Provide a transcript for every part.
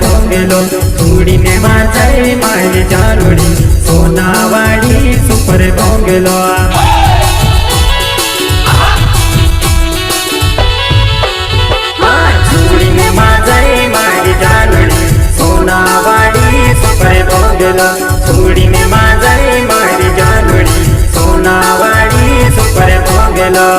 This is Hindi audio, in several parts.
भोंगलो छोड़ी ने माजाई मारी जानुड़ी सोनावाड़ी सुपर भोंगलो छोड़ी ने माजाई मारी जानुड़ी सोनावाड़ी सुपर भोंगलो छोड़ी ने माजाई मारी जानुड़ी सोनावाड़ी सुपर भोंगलो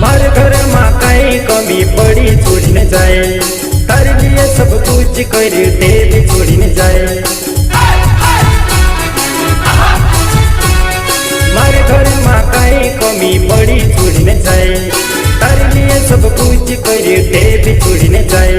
मारे घर में कई कमी पड़ी छोड़ी न जाए तारे लिए सब कुछ कर दे भी छोड़ी न जाए मारे घर में कई कमी पड़ी छोड़ी न जाए तारे लिए सब कुछ कर दे भी छोड़ी न जाए